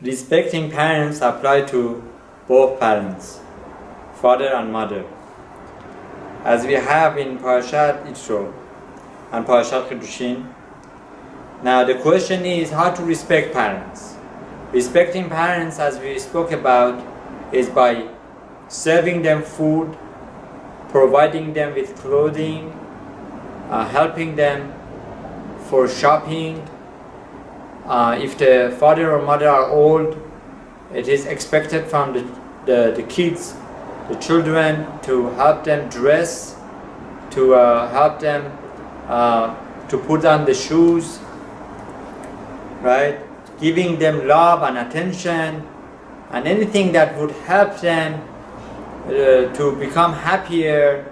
respecting parents apply to both parents, father and mother, as we have in Parashat Yitzhagh and Parashat Kedushin. Now the question is how to respect parents. Respecting parents, as we spoke about, is by serving them food, providing them with clothing, helping them for shopping. If the father or mother are old, it is expected from the kids, the children, to help them dress, to help them to put on the shoes, right? Giving them love and attention and anything that would help them to become happier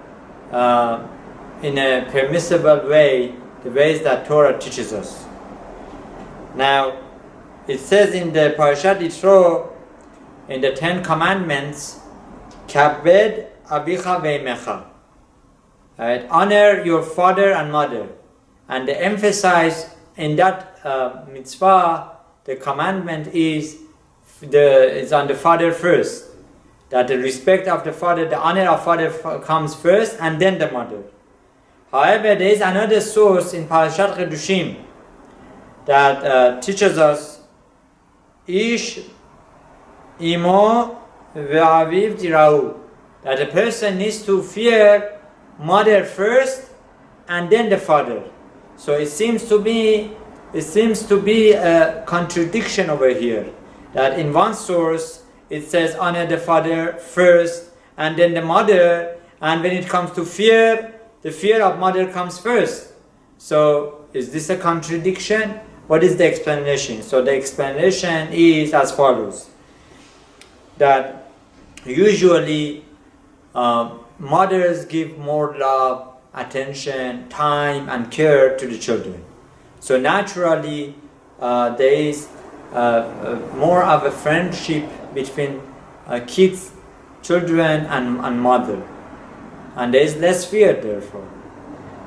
in a permissible way, the ways that Torah teaches us. Now, it says in the Parashat Yitro, in the 10 Commandments, Kabed avicha ve'imecha. Right? Honor your father and mother. And the emphasis in that mitzvah, the commandment is on the father first. That the respect of the father, the honor of father comes first and then the mother. However, there is another source in Parashat Kedushim that teaches us Ish imo ve'aviv tirau, that a person needs to fear mother first and then the father. So it seems to be a contradiction over here, that in one source it says honor the father first and then the mother, and when it comes to fear, the fear of mother comes first. So is this a contradiction? What is the explanation? So the explanation is as follows, that usually mothers give more love, attention, time and care to the children. So naturally there is more of a friendship between kids, children and mother, and there is less fear therefore.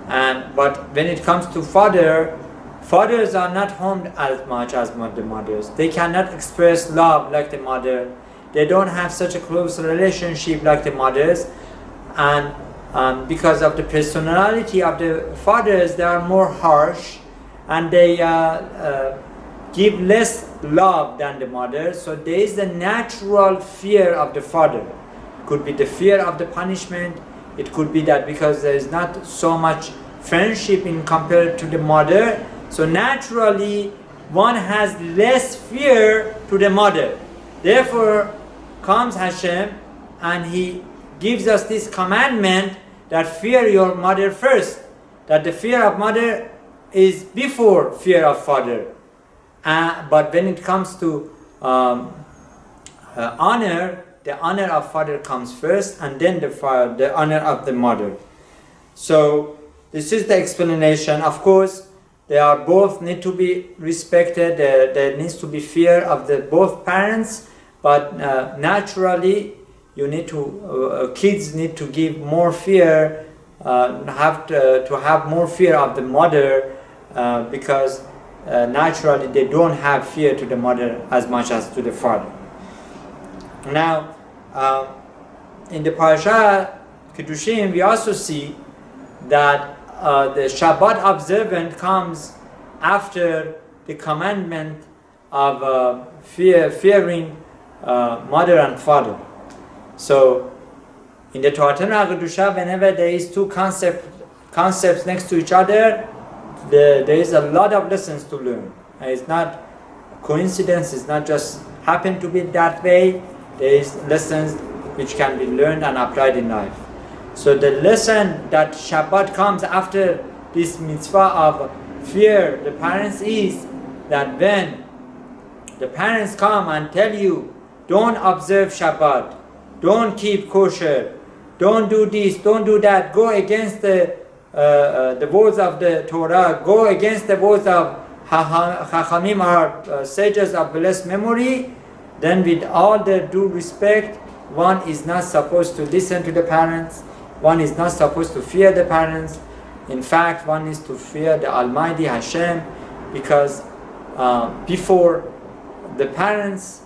But when it comes to fathers are not harmed as much as the mothers. They cannot express love like the mother. They don't have such a close relationship like the mothers, and because of the personality of the fathers, they are more harsh and they give less love than the mother. So there is the natural fear of the father. Could be the fear of the punishment. It could be that because there is not so much friendship in compared to the mother, so naturally one has less fear to the mother. Therefore comes Hashem and he gives us this commandment that fear your mother first, that the fear of mother is before fear of father. But when it comes to honor, the honor of father comes first and then the honor of the mother. So this is the explanation. Of course, they are both need to be respected. There needs to be fear of the both parents, but naturally, you need to kids need to give more fear, have to have more fear of the mother because naturally they don't have fear to the mother as much as to the father. Now, in the Parashat Kedushim, we also see that the Shabbat observant comes after the commandment of fearing mother and father. So in the Torah Kedusha, whenever there is two concepts next to each other, there is a lot of lessons to learn. And it's not coincidence, it's not just happen to be that way. There is lessons which can be learned and applied in life. So the lesson that Shabbat comes after this mitzvah of fear the parents is that when the parents come and tell you, don't observe Shabbat, don't keep kosher, don't do this, don't do that, go against the words of the Torah, go against the words of Chachamim, our sages of blessed memory, then with all the due respect, one is not supposed to listen to the parents. One is not supposed to fear the parents. In fact, one is to fear the Almighty Hashem, because before the parents,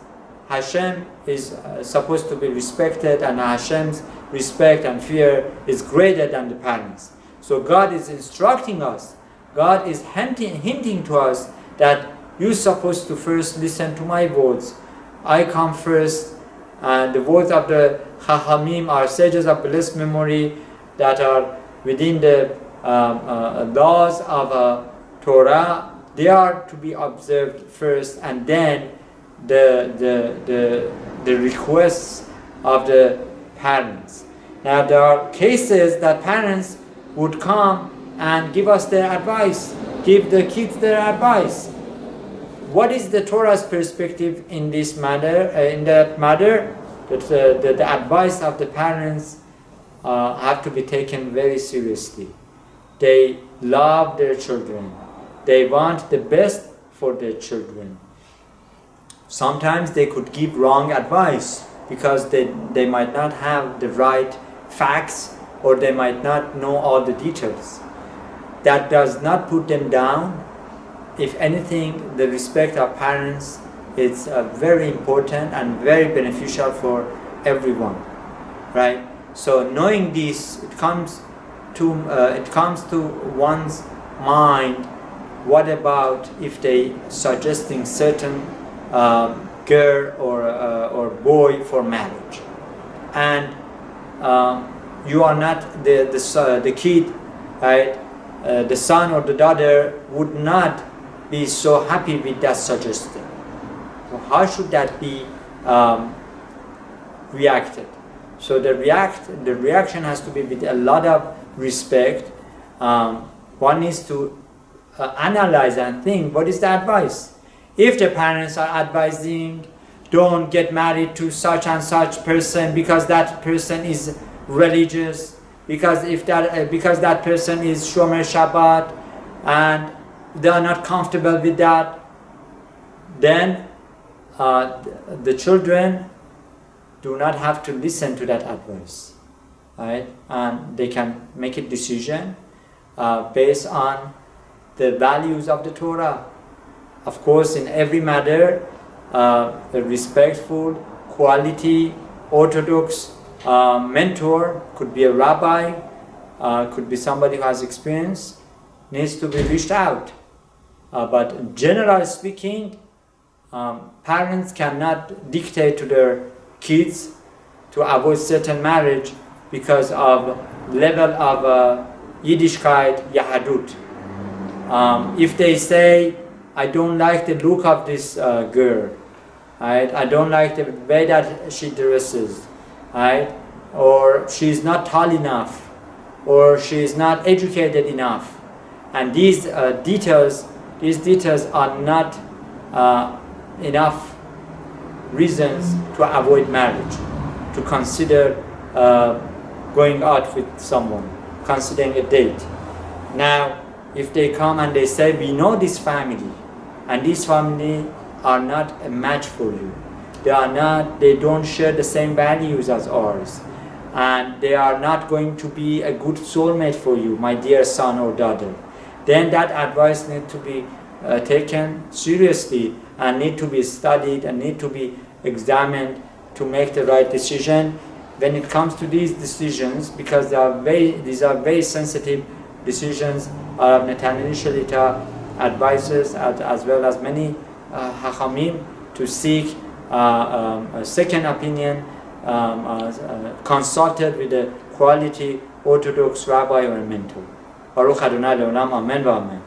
Hashem is supposed to be respected, and Hashem's respect and fear is greater than the parents. So God is instructing us, God is hinting to us that you're supposed to first listen to my words. I come first, and the words of the Chachamim are sages of blessed memory that are within the laws of Torah. They are to be observed first, and then the requests of the parents. Now there are cases that parents would come and give us their advice, give the kids their advice. What is the Torah's perspective in this matter? In that matter, that the advice of the parents have to be taken very seriously. They love their children. They want the best for their children. Sometimes they could give wrong advice because they might not have the right facts, or they might not know all the details. That does not put them down. If anything, the respect of parents is very important and very beneficial for everyone, right? So knowing this, it comes to one's mind. What about if they suggesting certain girl or boy for marriage, and you are not the kid, right? The son or the daughter would not be so happy with that suggestion. So how should that be reacted? So the reaction has to be with a lot of respect. One needs to analyze and think, what is the advice? If the parents are advising, don't get married to such and such person because that person is religious, because that person is Shomer Shabbat, and they are not comfortable with that, then the children do not have to listen to that advice, right? And they can make a decision based on the values of the Torah. Of course, in every matter, a respectful, quality, orthodox mentor, could be a rabbi, could be somebody who has experience, needs to be reached out. But generally speaking, parents cannot dictate to their kids to avoid certain marriage because of level of Yiddishkeit, Yahadut. If they say, I don't like the look of this girl, right? I don't like the way that she dresses, right? Or she's not tall enough, or she's not educated enough, and these details are not enough reasons to avoid marriage, to consider going out with someone, considering a date. Now, if they come and they say, we know this family, and this family are not a match for you, they don't share the same values as ours, and they are not going to be a good soulmate for you, my dear son or daughter, then that advice needs to be taken seriously and need to be studied and need to be examined to make the right decision. When it comes to these decisions, because these are very sensitive decisions, Netanyahu Shlita advises as well as many Hachamim to seek a second opinion, consulted with a quality Orthodox rabbi or a mentor. Baruch Adonai Leolam, Amen v'Amen.